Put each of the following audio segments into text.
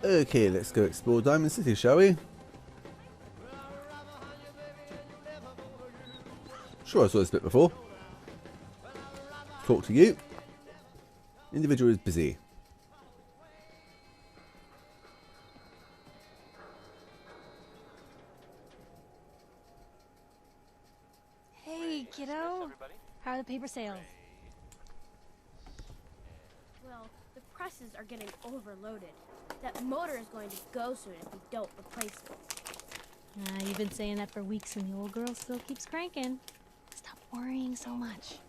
Okay, let's go explore Diamond City, shall we? Sure, I saw this bit before. Talk to you. Individual is busy. Hey, kiddo. How are the paper sales? Well, the presses are getting overloaded. That motor is going to go soon if we don't replace it. You've been saying that for weeks and the old girl still keeps cranking. Stop worrying so much.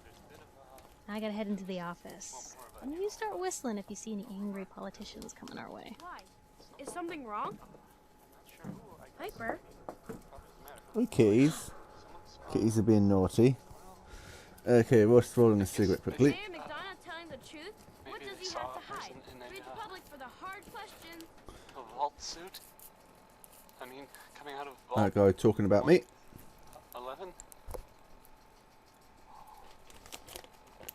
I gotta head into the office. And you start whistling if you see any angry politicians coming our way. Why? Is something wrong? Piper? Oh, kitties. Kitties are being naughty. Okay, Ross rolling a cigarette quickly. Is Sam McDonough telling the truth? What does he have to hide? Read the public for the hard questions. A vault suit? I mean, coming out of That vault guy talking about me. 11?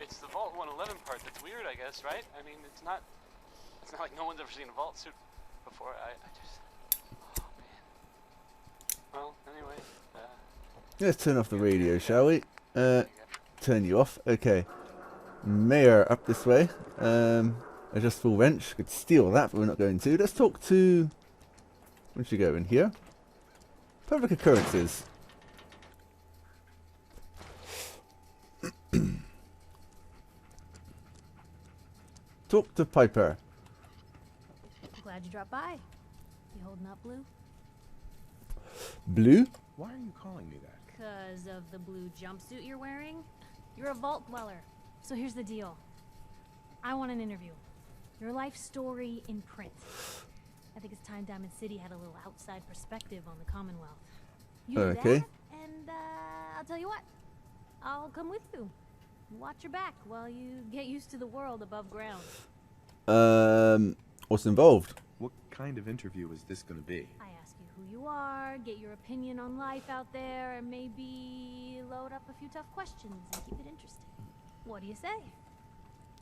It's the vault 111 part that's weird, I guess, right? I mean, it's not like no one's ever seen a vault suit before. I just, oh man. Well, anyway, Let's turn off the radio, shall we? Turn you off. Okay. Mayor up this way. Adjustable wrench. Could steal that, but we're not going to. Let's talk to... Where'd she go? In here? Public occurrences. Talk to Piper. Glad you dropped by. You holding up, Blue? Blue? Why are you calling me that? 'Cause of the blue jumpsuit you're wearing? You're a vault dweller. So here's the deal. I want an interview. Your life story in print. I think it's time Diamond City had a little outside perspective on the Commonwealth. You do Okay. that, and I'll tell you what. I'll come with you. Watch your back while you get used to the world above ground. What's involved? What kind of interview is this going to be? I ask you who you are, get your opinion on life out there, and maybe load up a few tough questions and keep it interesting. What do you say?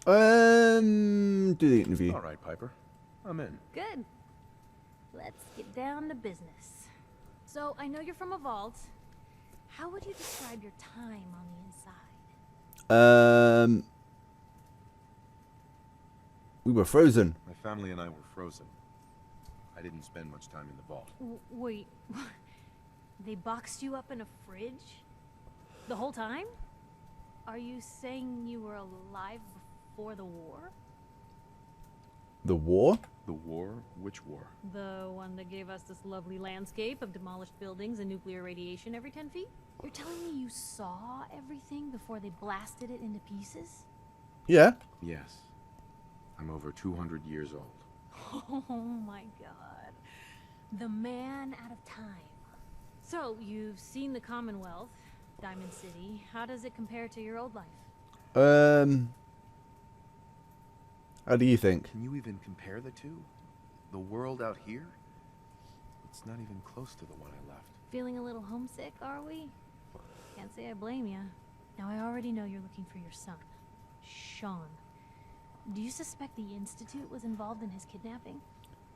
Do the interview. All right, Piper. I'm in. Good. Let's get down to business. So, I know you're from a vault. How would you describe your time on the inside? We were frozen. My family and I were frozen. I didn't spend much time in the vault. Wait, they boxed you up in a fridge? The whole time? Are you saying you were alive before the war? The war? The war? Which war? The one that gave us this lovely landscape of demolished buildings and nuclear radiation every 10 feet? You're telling me you saw everything before they blasted it into pieces? Yeah. Yes. I'm over 200 years old. Oh my god. The man out of time. So, you've seen the Commonwealth, Diamond City. How does it compare to your old life? How do you think? Can you even compare the two? The world out here? It's not even close to the one I left. Feeling a little homesick, are we? Can't say I blame you. Now, I already know you're looking for your son, Sean. Do you suspect the Institute was involved in his kidnapping?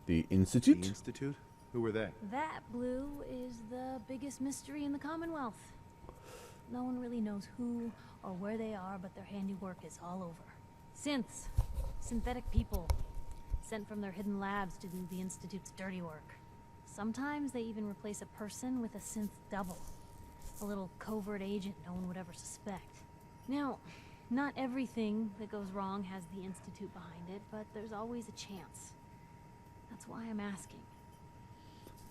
The Institute? The Institute? Who were they? That, Blue, is the biggest mystery in the Commonwealth. No one really knows who or where they are, but their handiwork is all over. Synths. Synthetic people. Sent from their hidden labs to do the Institute's dirty work. Sometimes they even replace a person with a synth double. A little covert agent no one would ever suspect. Now, not everything that goes wrong has the Institute behind it, but there's always a chance. That's why I'm asking.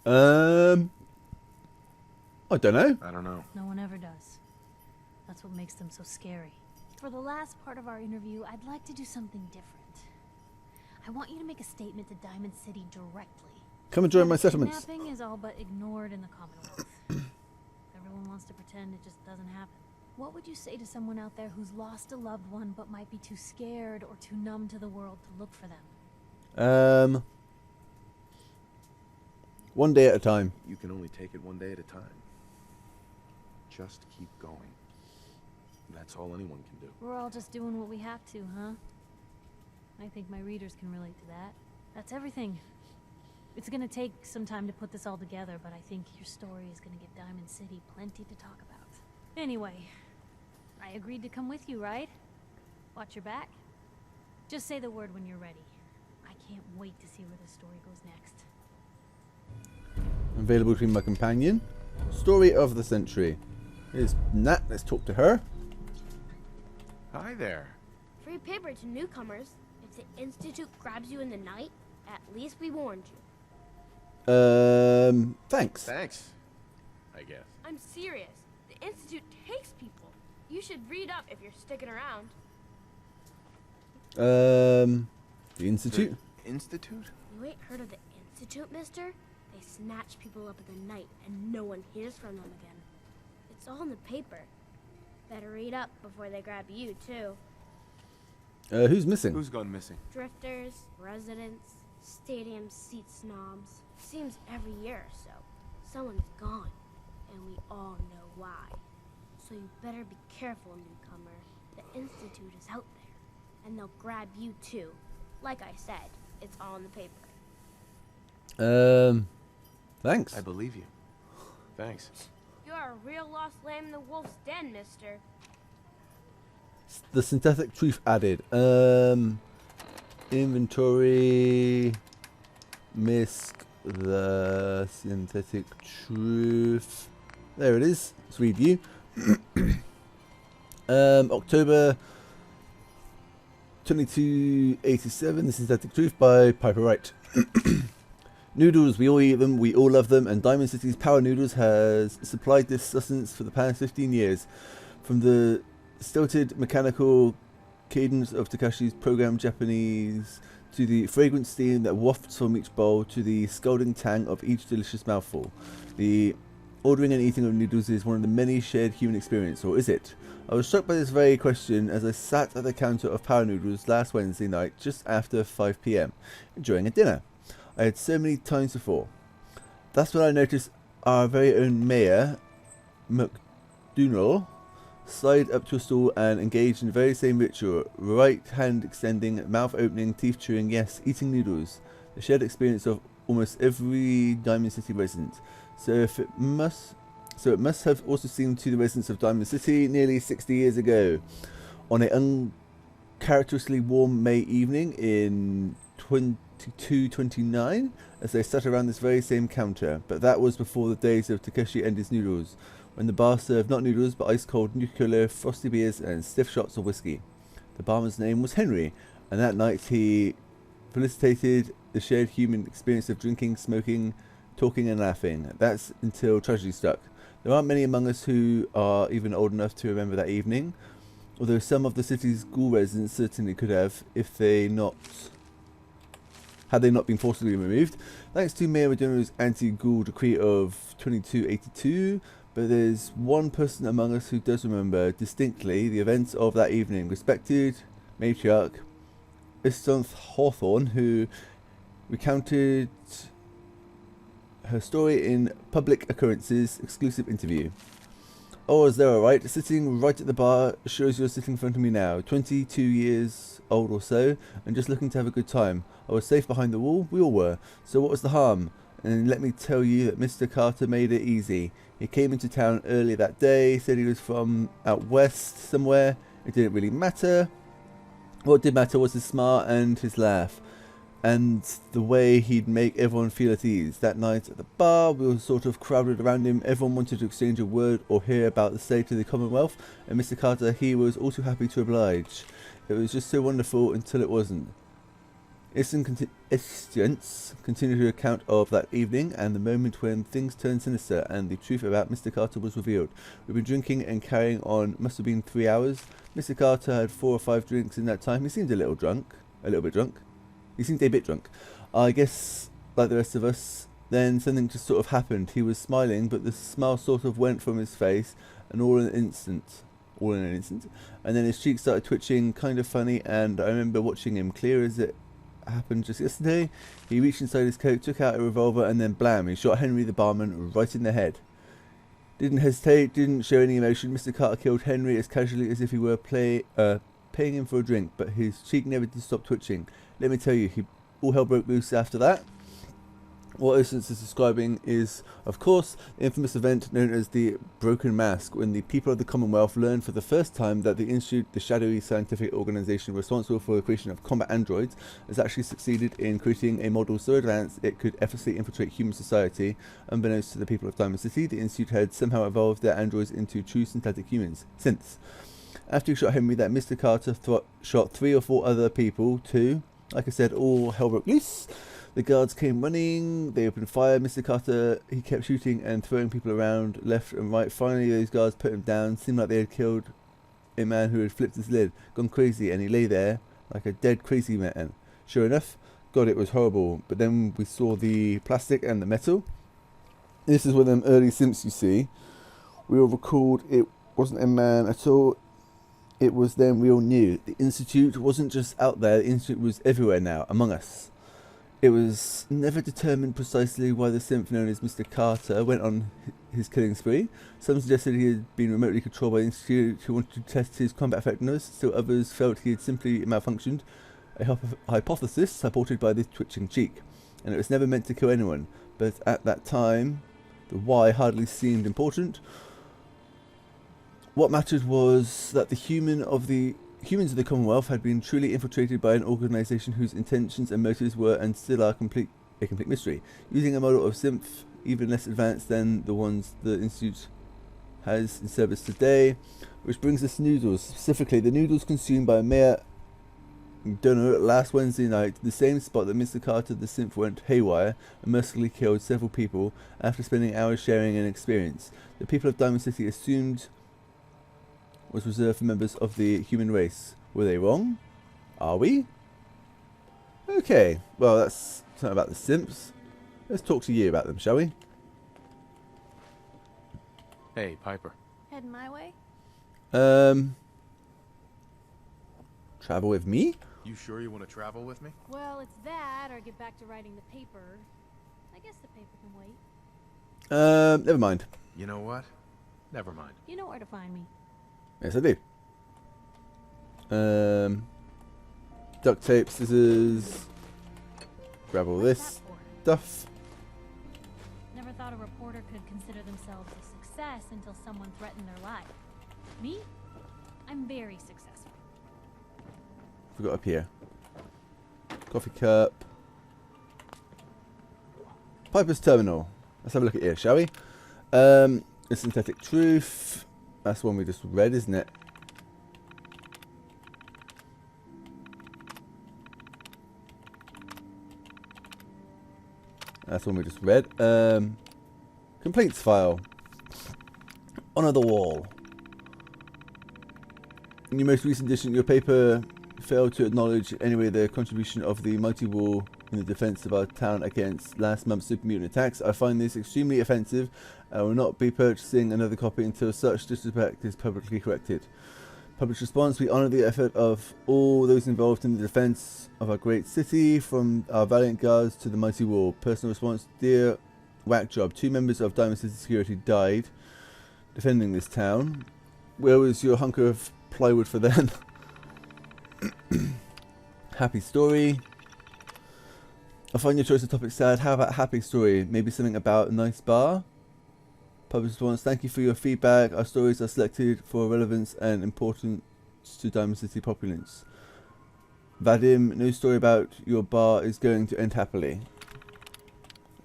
I don't know. I don't know. No one ever does. That's what makes them so scary. For the last part of our interview, I'd like to do something different. I want you to make a statement to Diamond City directly. Come and join my That settlements. Kidnapping is all but ignored in the Commonwealth. Everyone wants to pretend it just doesn't happen. What would you say to someone out there who's lost a loved one but might be too scared or too numb to the world to look for them? One day at a time. You can only take it one day at a time. Just keep going. That's all anyone can do. We're all just doing what we have to, huh? I think my readers can relate to that. That's everything. It's gonna take some time to put this all together, but I think your story is gonna give Diamond City plenty to talk about. Anyway, I agreed to come with you, right? Watch your back. Just say the word when you're ready. I can't wait to see where this story goes next. Available to be my companion. Story of the century. Here's Nat. Let's talk to her. Hi there. Free paper to newcomers. If the Institute grabs you in the night, at least we warned you. Thanks. Thanks, I guess. I'm serious. The Institute takes people. You should read up if you're sticking around. The Institute? The Institute? You ain't heard of the Institute, mister? They snatch people up in the night and no one hears from them again. It's all in the paper. Better read up before they grab you, too. Who's missing? Who's gone missing? Drifters, residents, stadium seat snobs. Seems every year or so, someone's gone, and we all know why. So you better be careful, newcomer. The Institute is out there, and they'll grab you too. Like I said, it's all in the paper. Thanks. I believe you. Thanks. You're a real lost lamb in the wolf's den, mister. The synthetic truth added. Inventory. Misc. The synthetic truth. There it is. Let's review. October 2287. The synthetic truth by Piper Wright. Noodles, we all eat them, we all love them, and Diamond City's Power Noodles has supplied this sustenance for the past 15 years. From the stilted mechanical cadence of Takashi's programmed Japanese, to the fragrant steam that wafts from each bowl, to the scalding tang of each delicious mouthful. The ordering and eating of noodles is one of the many shared human experiences, or is it? I was struck by this very question as I sat at the counter of Power Noodles last Wednesday night, just after 5 PM, enjoying a dinner I had so many times before. That's when I noticed our very own Mayor, McDougall, slide up to a stool and engage in the very same ritual, right hand extending, mouth opening, teeth chewing, yes, eating noodles, the shared experience of almost every Diamond City resident. So it must have also seemed to the residents of Diamond City nearly 60 years ago, on an uncharacteristically warm May evening in 2229, as they sat around this very same counter. But that was before the days of Takeshi and his noodles, when the bar served not noodles but ice-cold nuclear frosty beers and stiff shots of whiskey. The barman's name was Henry, and that night he felicitated the shared human experience of drinking, smoking, talking and laughing. That's until tragedy struck. There aren't many among us who are even old enough to remember that evening, although some of the city's ghoul residents certainly could have, if had they not been forcibly removed, thanks to Mayor McDougall's anti-ghoul decree of 2282. But there's one person among us who does remember distinctly the events of that evening. Respected matriarch Estonth Hawthorne, who recounted her story in Public Occurrences exclusive interview. Oh, is there alright? Sitting right at the bar shows you're sitting in front of me now, 22 years old or so, and just looking to have a good time. I was safe behind the wall, we all were. So what was the harm? And let me tell you that Mr. Carter made it easy. He came into town early that day, said he was from out west somewhere. It didn't really matter. What did matter was his smile and his laugh, and the way he'd make everyone feel at ease. That night at the bar, we were sort of crowded around him. Everyone wanted to exchange a word or hear about the state of the Commonwealth, and Mr. Carter, he was all too happy to oblige. It was just so wonderful until it wasn't. Incidents continue to account of that evening and the moment when things turned sinister and the truth about Mr. Carter was revealed. We've been drinking and carrying on, must have been 3 hours. Mr. Carter had 4 or 5 drinks in that time. He seemed a little bit drunk. He seemed a bit drunk. I guess, like the rest of us, then something just sort of happened. He was smiling, but the smile sort of went from his face, and all in an instant, and then his cheeks started twitching, kind of funny, and I remember watching him clear as it happened just yesterday. He reached inside his coat, took out a revolver, and then blam, he shot Henry the barman right in the head. Didn't hesitate, didn't show any emotion. Mr. Carter killed Henry as casually as if he were paying him for a drink, but his cheek never did stop twitching. Let me tell you, all hell broke loose after that. What Essence is describing is, of course, the infamous event known as the Broken Mask, when the people of the Commonwealth learned for the first time that the Institute, the shadowy scientific organization responsible for the creation of combat androids, has actually succeeded in creating a model so advanced it could effortlessly infiltrate human society. Unbeknownst to the people of Diamond City, the Institute had somehow evolved their androids into true synthetic humans. Since, after he shot Henry, that Mr. Carter shot 3 or 4 other people too. Like I said, all hell broke loose. The guards came running, they opened fire. Mr. Carter, he kept shooting and throwing people around left and right. Finally, those guards put him down. Seemed like they had killed a man who had flipped his lid, gone crazy, and he lay there like a dead crazy man. Sure enough, God, it was horrible. But then we saw the plastic and the metal. This is one of them early Simps you see. We all recalled it wasn't a man at all. It was them we all knew. The Institute wasn't just out there, the Institute was everywhere now, among us. It was never determined precisely why the synth known as Mr. Carter went on his killing spree. Some suggested he had been remotely controlled by the Institute who wanted to test his combat effectiveness. Still others felt he had simply malfunctioned. A hypothesis supported by the twitching cheek. And it was never meant to kill anyone. But at that time, the why hardly seemed important. What mattered was that the humans of the Commonwealth had been truly infiltrated by an organisation whose intentions and motives were and still are a complete mystery. Using a model of synth even less advanced than the ones the Institute has in service today, which brings us to noodles, specifically the noodles consumed by Mayor Donner last Wednesday night, the same spot that Mr. Carter the synth went haywire and mercifully killed several people after spending hours sharing an experience. The people of Diamond City assumed was reserved for members of the human race. Were they wrong? Are we? Okay, well that's something about the Simps. Let's talk to you about them, shall we? Hey, Piper. Heading my way? Travel with me? You sure you want to travel with me? Well, it's that, or get back to writing the paper. I guess the paper can wait. Never mind. You know what? Never mind. You know where to find me. Yes, I do. Duct tape, scissors. Grab all What's this that for? stuff. Never thought a reporter could consider themselves a success until someone threatened their life. Me? I'm very successful. Forgot up here. Coffee cup. Piper's Terminal. Let's have a look at here, shall we? The Synthetic Truth. That's the one we just read, isn't it? That's the one we just read. Complaints file. Honor the wall. In your most recent edition, your paper failed to acknowledge anyway the contribution of the mighty wall in the defense of our town against last month's super mutant attacks. I find this extremely offensive. I will not be purchasing another copy until such disrespect is publicly corrected. Published response: we honour the effort of all those involved in the defence of our great city, from our valiant guards to the mighty wall. Personal response: dear whack job, 2 members of Diamond City Security died defending this town. Where was your hunk of plywood for them? Happy story. I find your choice of topic sad. How about happy story? Maybe something about a nice bar? Published response: thank you for your feedback. Our stories are selected for relevance and importance to Diamond City populace. Vadim, no story about your bar is going to end happily.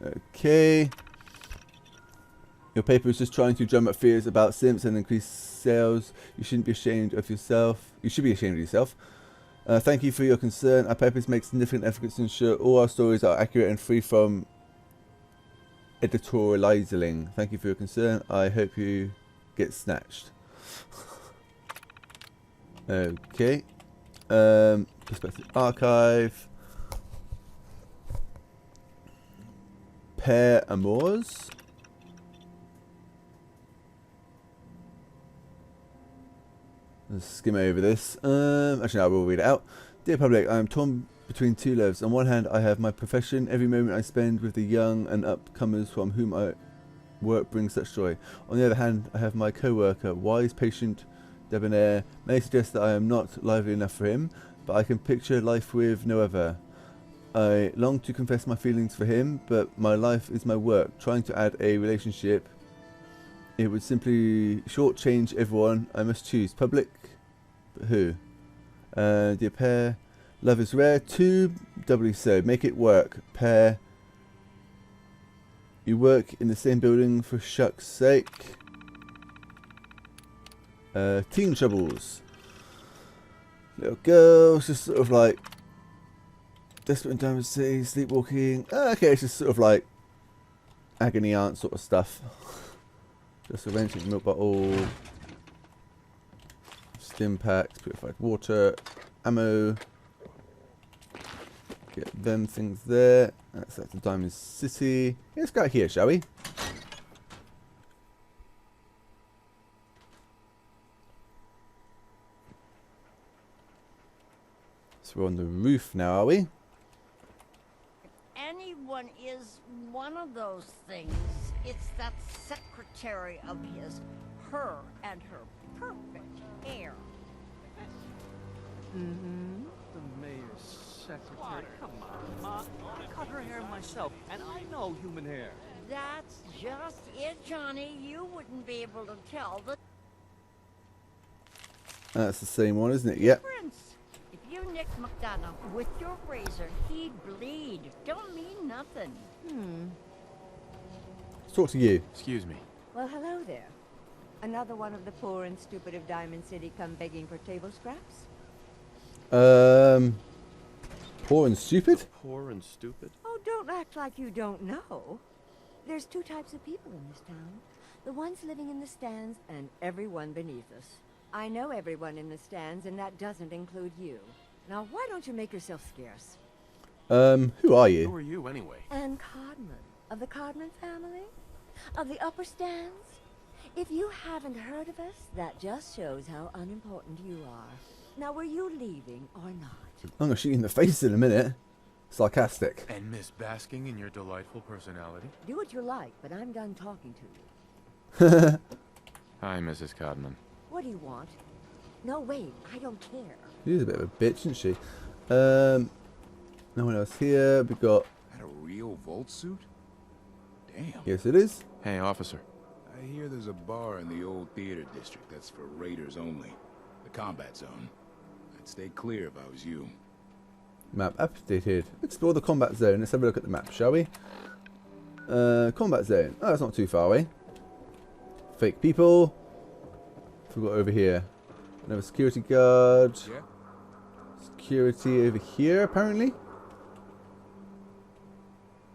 Okay. Your paper is just trying to drum up fears about Simps and increase sales. You shouldn't be ashamed of yourself. You should be ashamed of yourself. Thank you for your concern. Our purpose makes significant efforts to ensure all our stories are accurate and free from editorializing. Thank you for your concern. I hope you get snatched. Okay. Perspective archive. Père Amours. Let's skim over this. Actually, I will read it out. Dear public, I am torn between two loves. On one hand, I have my profession. Every moment I spend with the young and upcomers from whom I work brings such joy. On the other hand, I have my co-worker, wise, patient, debonair. Many suggest that I am not lively enough for him, but I can picture life with no other. I long to confess my feelings for him, but my life is my work. Trying to add a relationship, it would simply shortchange everyone. I must choose. Public, but who? Dear pair, love is rare. Too doubly so. Make it work. Pair, you work in the same building for shucks' sake. Teen troubles. Little girls, just sort of like desperate in Diamond City, sleepwalking. Okay, it's just sort of like agony aunt sort of stuff. Just a wrench, milk bottle, stim packs, purified water, ammo. Get them things there. That's the Diamond City. Let's go here, shall we? So we're on the roof now, are we? Anyone is one of those things. It's that secretary of his, her and her perfect hair. Mm-hmm. The mayor's secretary. Come on, Ma. I cut her hair myself, and I know human hair. That's just it, Johnny. You wouldn't be able to tell the That's the same one, isn't it? Yep. difference. If you nicked McDonough with your razor, he'd bleed. Don't mean nothing. Let's talk to you. Excuse me. Well, hello there. Another one of the poor and stupid of Diamond City come begging for table scraps? Poor and stupid? Poor and stupid? Oh, don't act like you don't know. There's two types of people in this town. The ones living in the stands and everyone beneath us. I know everyone in the stands, and that doesn't include you. Now, why don't you make yourself scarce? Who are Who you? are you anyway? Anne Codman, of the Codman family? Of the upper stands? If you haven't heard of us, that just shows how unimportant you are. Now, were you leaving or not? I'm gonna shoot you in the face in a minute. Sarcastic. And Miss Basking in your delightful personality? Do what you like, but I'm done talking to you. Hi, Mrs. Codman. What do you want? No, wait, I don't care. She's a bit of a bitch, isn't she? No one else here. We got. That a real Volt suit? Damn. Yes, it is. Hey, officer. I hear there's a bar in the old theater district that's for raiders only. The combat zone. I'd stay clear if I was you. Map updated. Explore the combat zone. Let's have a look at the map, shall we? Combat zone. Oh, that's not too far away. Fake people. What have we got over here? Another security guard. Yeah? Security over here, apparently. Is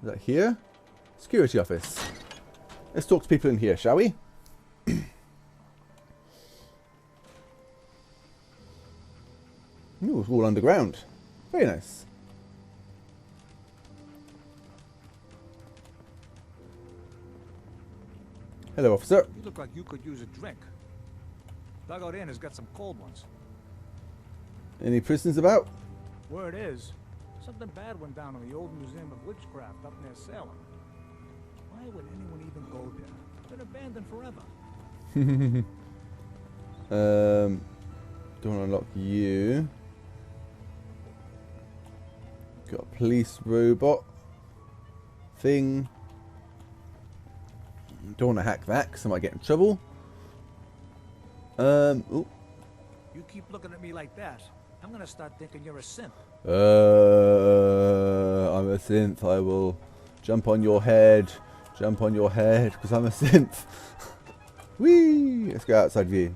that here? Security office. Let's talk to people in here, shall we? Ooh, it's all underground. Very nice. Hello, officer. You look like you could use a drink. Dugout Inn has got some cold ones. Any prisoners about? Word is, something bad went down in the old Museum of Witchcraft up near Salem. Why would anyone even go there? It's been abandoned forever. Don't unlock you. Got a police robot thing. Don't want to hack that because I might get in trouble. Ooh. You keep looking at me like that, I'm gonna start thinking you're a simp. I'm a synth. I will jump on your head. Jump on your head because I'm a synth. Whee! Let's go outside view.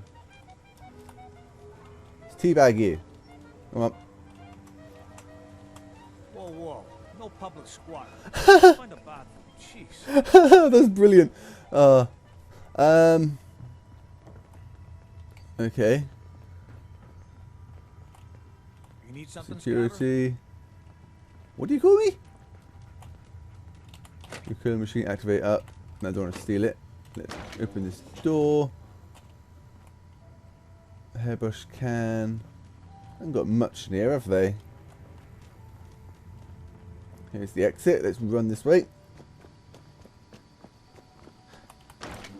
Let's teabag you. Come on. Whoa, whoa. No public squat. Find a bathroom. Jeez. That's brilliant. Okay. You need something, Scaver? Security. What do you call me? Recurring machine activate up. No, I don't want to steal it. Let's open this door. Hairbrush can. Haven't got much in here, have they? Here's the exit. Let's run this way.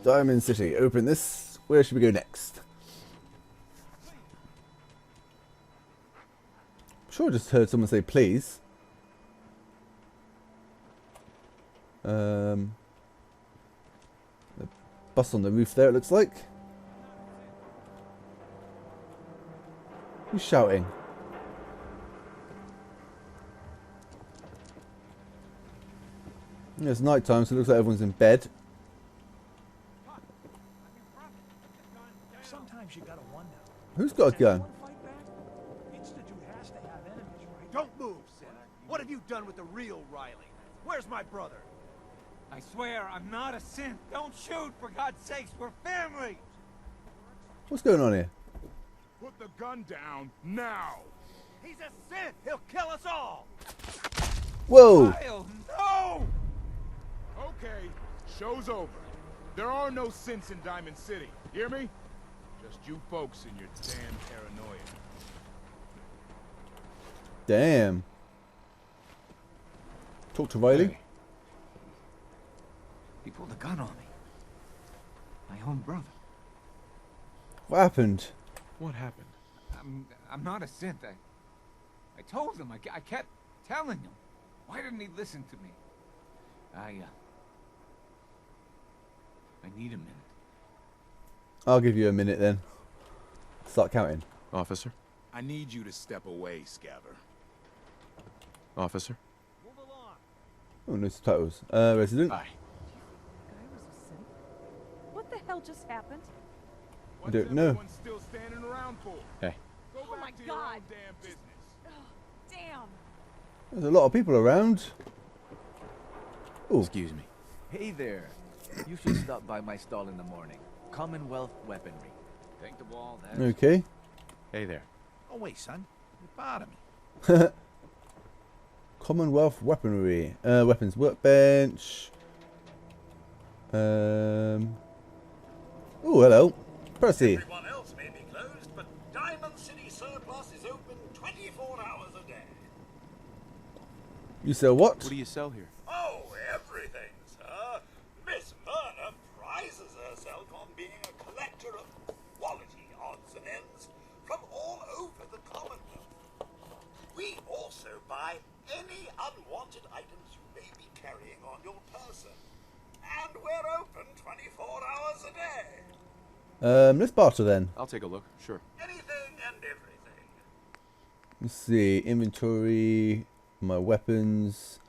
Diamond City. Open this. Where should we go next? I'm sure I just heard someone say please. The bus on the roof there, it looks like. Who's shouting? It's night time, so it looks like everyone's in bed. Sometimes you gotta wonder. Who's got a gun? Institute has to have enemies, right? Don't move, Sid. What have you done with the real Riley? Where's my brother? I swear I'm not a synth. Don't shoot, for God's sakes. We're family. What's going on here? Put the gun down now. He's a synth. He'll kill us all. Whoa! Kyle, no! Okay, show's over. There are no synths in Diamond City. Hear me? Just you folks and your damn paranoia. Damn. Talk to Riley. Hey. He pulled a gun on me. My own brother. What happened? What happened? I'm not a synth. I told him. I kept telling him. Why didn't he listen to me? I need a minute. I'll give you a minute then. Start counting. Officer? I need you to step away, Scaver. Officer? Move along. Oh, no subtitles. Resident. Aye. What the hell just happened? What's Don't know. everyone still standing around for? Hey. Go Oh back my to your God. own damn business. Damn. There's a lot of people around. Oh, Excuse me. Hey there. You should stop by my stall in the morning. Commonwealth weaponry. Take the ball, that's... okay. Hey there. Oh, wait, son. You're part of me. Commonwealth weaponry. Weapons workbench. Oh, hello. Percy. Everyone else may be closed, but Diamond City Surplus is open 24 hours a day. You sell what? What do you sell here? Oh, everything, sir. Miss Myrna prizes herself on being a collector of quality odds and ends from all over the Commonwealth. We also buy any unwanted items you may be carrying on your person. And we're open 24 hours a day. Let's barter then. I'll take a look. Sure. Anything and everything. Let's see. Inventory. My weapons.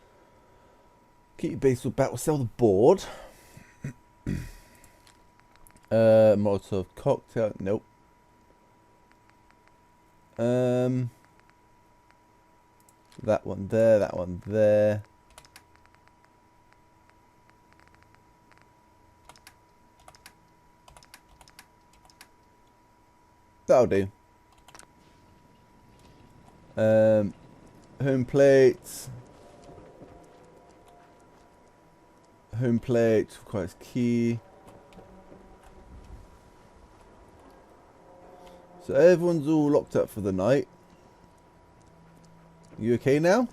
Keep your base with battle. Sell the board. Molotov cocktail. Nope. That one there. That one there. That'll do. Home plate. Home plate requires key. So everyone's all locked up for the night. You okay now?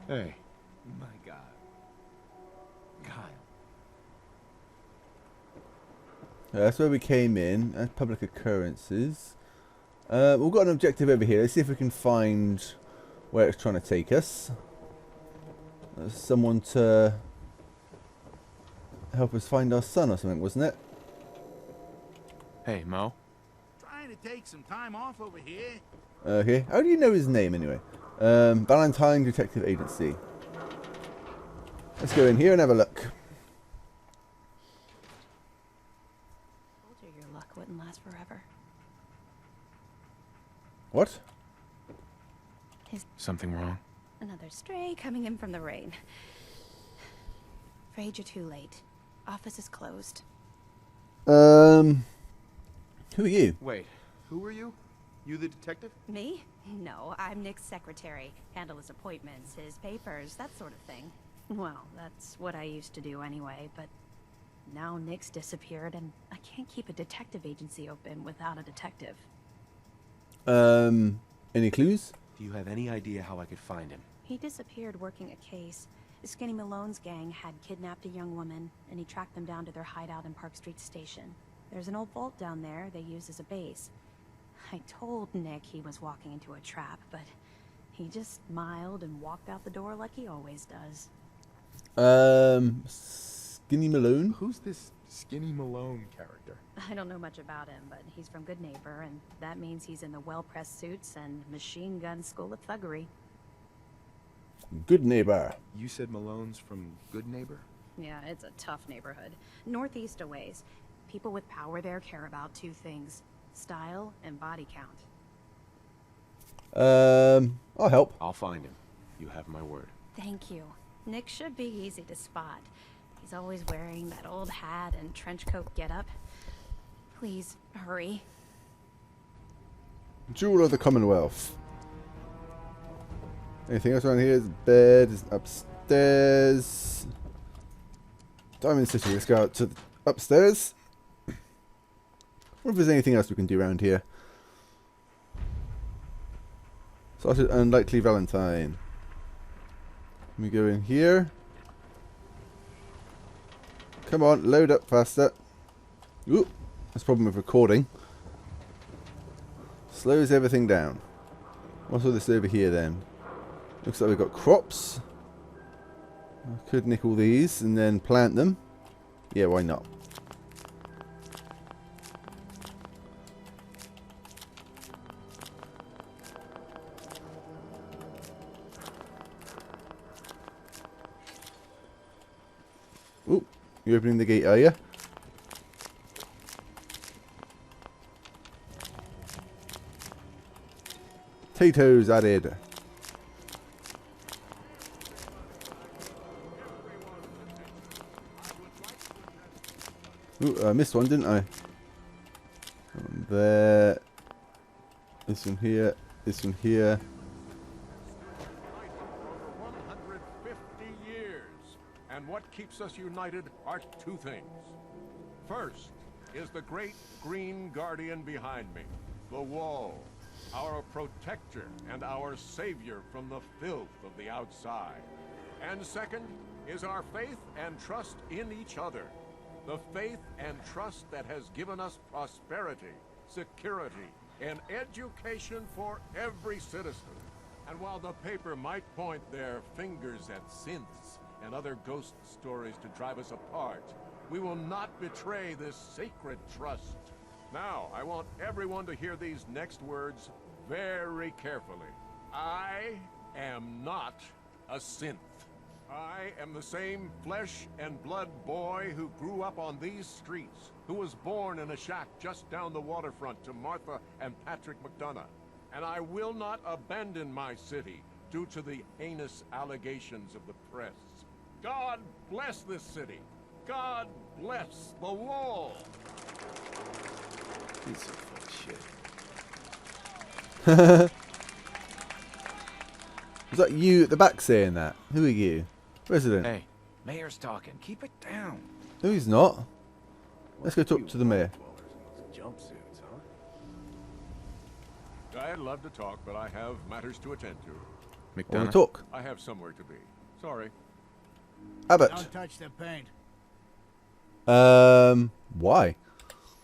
Hey. My God. Kyle. That's where we came in. That's public occurrences. We've got an objective over here. Let's see if we can find where it's trying to take us. There's someone to help us find our son or something, wasn't it? Hey, Mo. Trying to take some time off over here. Okay. How do you know his name anyway? Valentine Detective Agency. Let's go in here and have a look. Told you your luck wouldn't last forever. What? Something wrong? Another stray coming in from the rain. Afraid you're too late. Office is closed. Who are you? Wait, who are you? You the detective? Me? No, I'm Nick's secretary. Handle his appointments, his papers, that sort of thing. Well, that's what I used to do anyway, but now Nick's disappeared and I can't keep a detective agency open without a detective. Any clues? Do you have any idea how I could find him? He disappeared working a case. Skinny Malone's gang had kidnapped a young woman, and he tracked them down to their hideout in Park Street Station. There's an old vault down there they use as a base. I told Nick he was walking into a trap, but he just smiled and walked out the door like he always does. Skinny Malone? Who's this Skinny Malone character? I don't know much about him, but he's from Good Neighbor, and that means he's in the well-pressed suits and machine gun school of thuggery. Good Neighbor. You said Malone's from Good Neighbor? Yeah, it's a tough neighborhood. Northeast a ways. People with power there care about two things: style and body count. I'll help. I'll find him. You have my word. Thank you. Nick should be easy to spot. He's always wearing that old hat and trench coat getup. Please, hurry. Jewel of the Commonwealth. Anything else around here? The bed is upstairs. Diamond City. Let's go out to the upstairs. What if there's anything else we can do around here? Started Unlikely Valentine. Let me go in here. Come on, load up faster. Ooh, that's a problem with recording. Slows everything down. What's all this over here then? Looks like we've got crops. I could nick all these and then plant them. Yeah, why not? Ooh, you're opening the gate, are you? Potatoes added. Ooh, I missed one, didn't I? There. This one here. This one here. 150 years. And what keeps us united are two things. First is the great green guardian behind me, the Wall, our protector and our savior from the filth of the outside. And second is our faith and trust in each other. The faith and trust that has given us prosperity, security, and education for every citizen. And while the paper might point their fingers at synths and other ghost stories to drive us apart, we will not betray this sacred trust. Now, I want everyone to hear these next words very carefully. I am not a synth. I am the same flesh and blood boy who grew up on these streets, who was born in a shack just down the waterfront to Martha and Patrick McDonough. And I will not abandon my city due to the heinous allegations of the press. God bless this city. God bless the Wall. He's so full of shit. Was that you at the back saying that? Who are you? Resident. Hey, Mayor's talking. Keep it down. No, he's not. Let's go talk to the mayor. Jumpsuits, huh? I'd love to talk, but I have matters to attend to. McDonough. Want to talk? I have somewhere to be. Sorry. Abbott. Don't touch the paint. Why?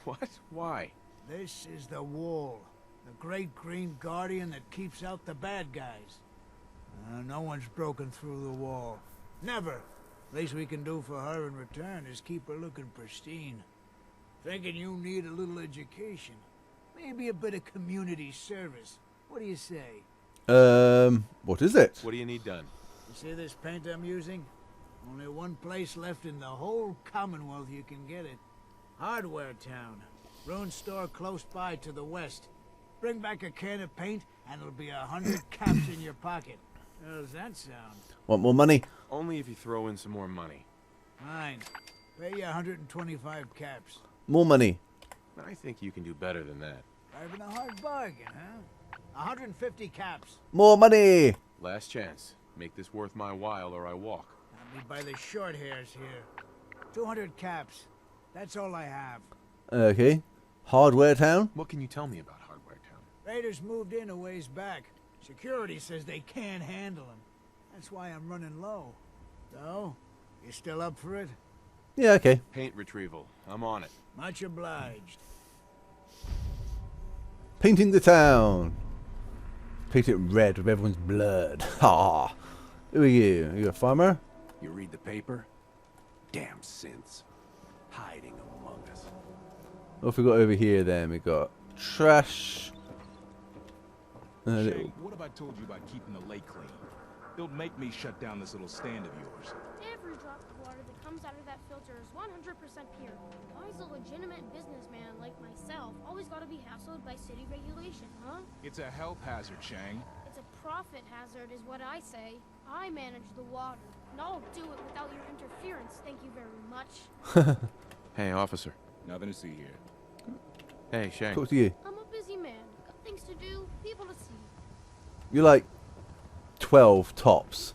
What? Why? This is the Wall, the great green guardian that keeps out the bad guys. No one's broken through the Wall. Never. Least we can do for her in return is keep her looking pristine. Thinking you need a little education. Maybe a bit of community service. What do you say? What is it? What do you need done? You see this paint I'm using? Only one place left in the whole Commonwealth you can get it. Hardware Town. Ruin store close by to the west. Bring back a can of paint and it'll be 100 caps in your pocket. How does that sound? Want more money? Only if you throw in some more money. Fine. Pay you 125 caps. More money. I think you can do better than that. Driving a hard bargain, huh? 150 caps. More money. Last chance. Make this worth my while or I walk. Got me by the short hairs here. 200 caps. That's all I have. Okay. Hardware Town? What can you tell me about Hardware Town? Raiders moved in a ways back. Security says they can't handle them. That's why I'm running low. So, you still up for it? Yeah, okay. Paint retrieval. I'm on it. Much obliged. Painting the town. Paint it red with everyone's blood. Ha! Who are you? Are you a farmer? You read the paper? Damn synths. Hiding among us. What have we got over here then? We got trash. Shay, what have I told you about keeping the lake clean? Don't make me shut down this little stand of yours. Every drop of water that comes out of that filter is 100% pure. Why's a legitimate businessman like myself always gotta be hassled by city regulation, huh? It's a health hazard, Shang. It's a profit hazard is what I say. I manage the water, and I'll do it without your interference, thank you very much. Hey, officer. Nothing to see here. Hey, Shang. Talk to you. I'm a busy man. Got things to do, people to see. You're like 12 tops.